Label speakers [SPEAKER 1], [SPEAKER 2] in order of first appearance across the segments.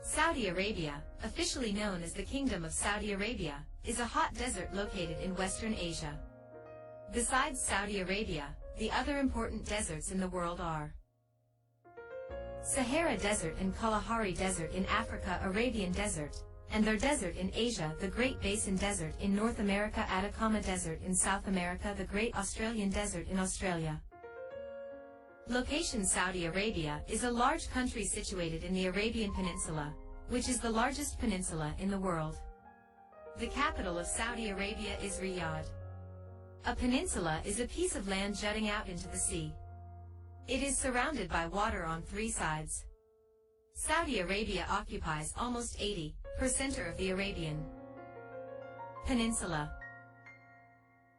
[SPEAKER 1] Saudi Arabia, officially known as the Kingdom of Saudi Arabia, is a hot desert located in Western Asia. Besides Saudi Arabia, the other important deserts in the world are Sahara Desert and Kalahari Desert in Africa, Arabian Desert, and their desert in Asia, the Great Basin Desert in North America, Atacama Desert in South America, the Great Australian Desert in Australia. Location: Saudi Arabia is a large country situated in the Arabian Peninsula, which is the largest peninsula in the world. The capital of Saudi Arabia is Riyadh. A peninsula is a piece of land jutting out into the sea. It is surrounded by water on three sides. Saudi Arabia occupies almost 80% of the Arabian Peninsula.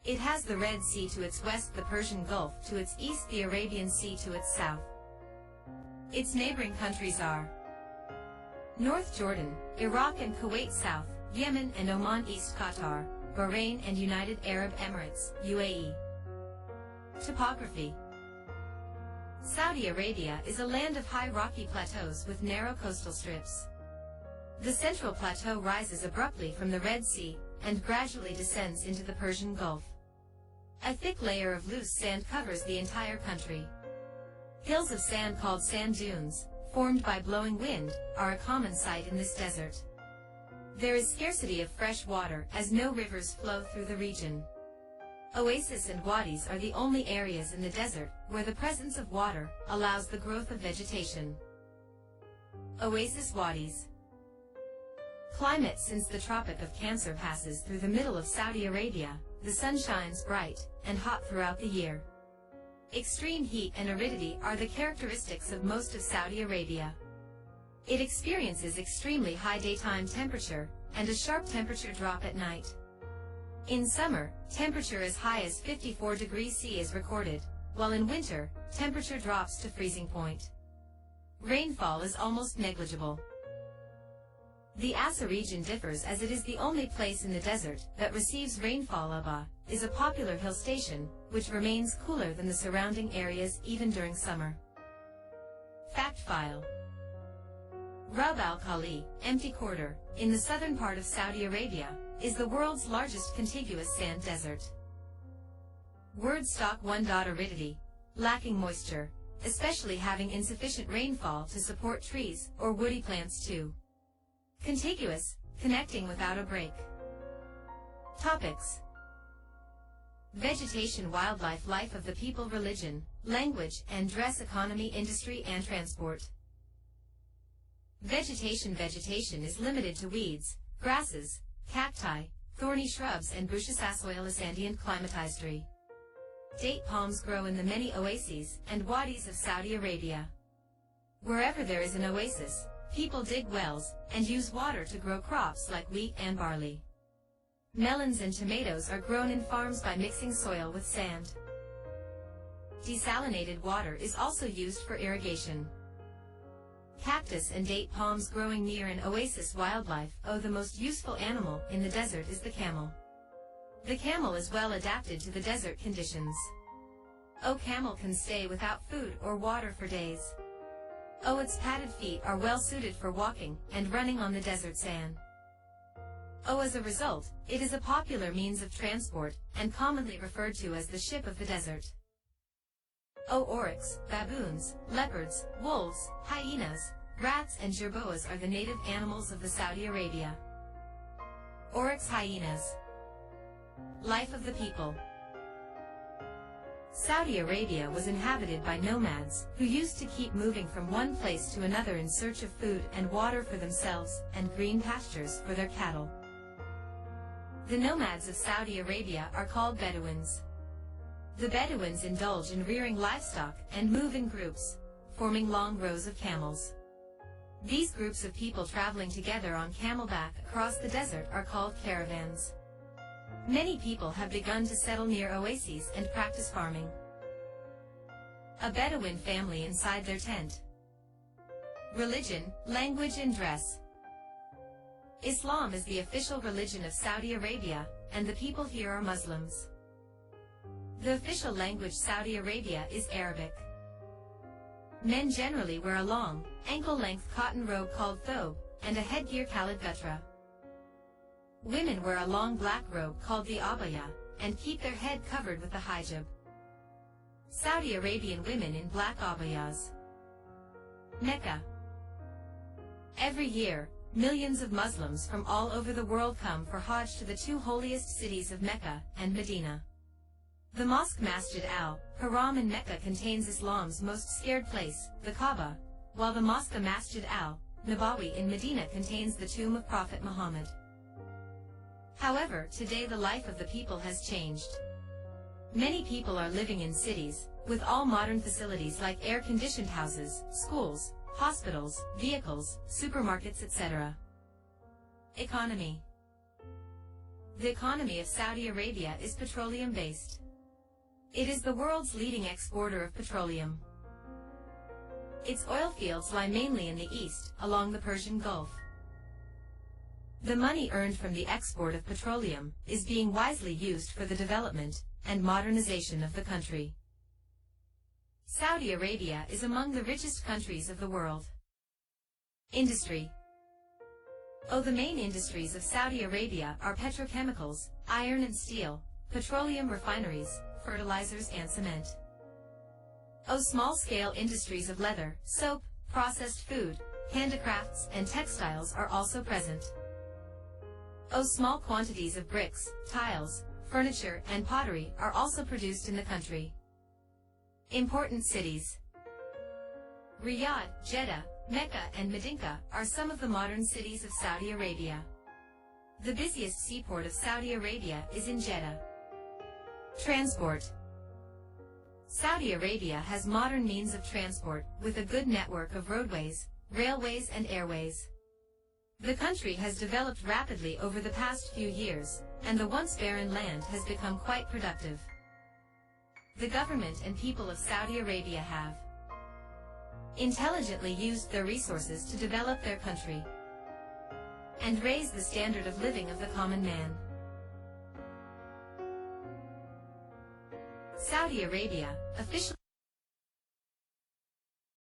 [SPEAKER 1] It has the Red Sea to its west, the Persian Gulf to its east, the Arabian Sea to its south. Its neighboring countries are North Jordan, Iraq and Kuwait south, Yemen and Oman east, Qatar, Bahrain and United Arab Emirates, UAE. Topography: Saudi Arabia is a land of high rocky plateaus with narrow coastal strips. The central plateau rises abruptly from the Red Sea and gradually descends into the Persian Gulf. A thick layer of loose sand covers the entire country. Hills of sand called sand dunes, formed by blowing wind, are a common sight in this desert. There is scarcity of fresh water as no rivers flow through the region. Oases and wadis are the only areas in the desert where the presence of water allows the growth of vegetation. Oasis wadis. Climate: since the Tropic of Cancer passes through the middle of Saudi Arabia, the sun shines bright and hot throughout the year. Extreme heat and aridity are the characteristics of most of Saudi Arabia. It experiences extremely high daytime temperature and a sharp temperature drop at night. In summer, temperature as high as 54 degrees C is recorded, while in winter, temperature drops to freezing point. Rainfall is almost negligible. The Asa region differs as it is the only place in the desert that receives rainfall. Aba is a popular hill station, which remains cooler than the surrounding areas even during summer. Fact file: Rub al Khali, empty quarter, in the southern part of Saudi Arabia, is the world's largest contiguous sand desert. Word stock 1. Aridity: lacking moisture, especially having insufficient rainfall to support trees or woody plants. 2. Contiguous, connecting without a break. Topics: Vegetation, wildlife, life of the people, religion, language and dress, economy, industry and transport. Vegetation: vegetation is limited to weeds, grasses, cacti, thorny shrubs and bushes. Soil is sandy and climatized. Date palms grow in the many oases and wadis of Saudi Arabia. Wherever there is an oasis, people dig wells and use water to grow crops like wheat and barley. Melons and tomatoes are grown in farms by mixing soil with sand. Desalinated water is also used for irrigation. Cactus and date palms growing near an oasis. Wildlife: the most useful animal in the desert is the camel. The camel is well adapted to the desert conditions. Camel can stay without food or water for days. Its padded feet are well suited for walking and running on the desert sand. As a result, it is a popular means of transport and commonly referred to as the ship of the desert. Oryx, baboons, leopards, wolves, hyenas, rats and jerboas are the native animals of the Saudi Arabia. Oryx, hyenas. Life of the people. Saudi Arabia was inhabited by nomads who used to keep moving from one place to another in search of food and water for themselves and green pastures for their cattle. The nomads of Saudi Arabia are called Bedouins. The Bedouins indulge in rearing livestock and move in groups, forming long rows of camels. These groups of people traveling together on camelback across the desert are called caravans. Many people have begun to settle near oases and practice farming. A Bedouin family inside their tent. Religion, language and dress. Islam is the official religion of Saudi Arabia, and the people here are Muslims. The official language Saudi Arabia is Arabic. Men generally wear a long, ankle-length cotton robe called thobe, and a headgear Khalid Gutra. Women wear a long black robe called the abaya, and keep their head covered with the hijab. Saudi Arabian women in black abayas. Mecca. Every year, millions of Muslims from all over the world come for Hajj to the two holiest cities of Mecca and Medina. The mosque Masjid al-Haram in Mecca contains Islam's most scared place, the Kaaba, while the mosque Masjid al-Nabawi in Medina contains the tomb of Prophet Muhammad. However, today the life of the people has changed. Many people are living in cities, with all modern facilities like air-conditioned houses, schools, hospitals, vehicles, supermarkets, etc. Economy. The economy of Saudi Arabia is petroleum-based. It is the world's leading exporter of petroleum. Its oil fields lie mainly in the east, along the Persian Gulf. The money earned from the export of petroleum is being wisely used for the development and modernization of the country. Saudi Arabia is among the richest countries of the world. Industry. The main industries of Saudi Arabia are petrochemicals, iron and steel, petroleum refineries, fertilizers and cement. Small-scale industries of leather, soap, processed food, handicrafts and textiles are also present. Small quantities of bricks, tiles, furniture and pottery are also produced in the country. Important cities. Riyadh, Jeddah, Mecca and Medina are some of the modern cities of Saudi Arabia. The busiest seaport of Saudi Arabia is in Jeddah. Transport. Saudi Arabia has modern means of transport, with a good network of roadways, railways and airways. The country has developed rapidly over the past few years, and the once barren land has become quite productive. The government and people of Saudi Arabia have intelligently used their resources to develop their country and raise the standard of living of the common man. Saudi Arabia, officially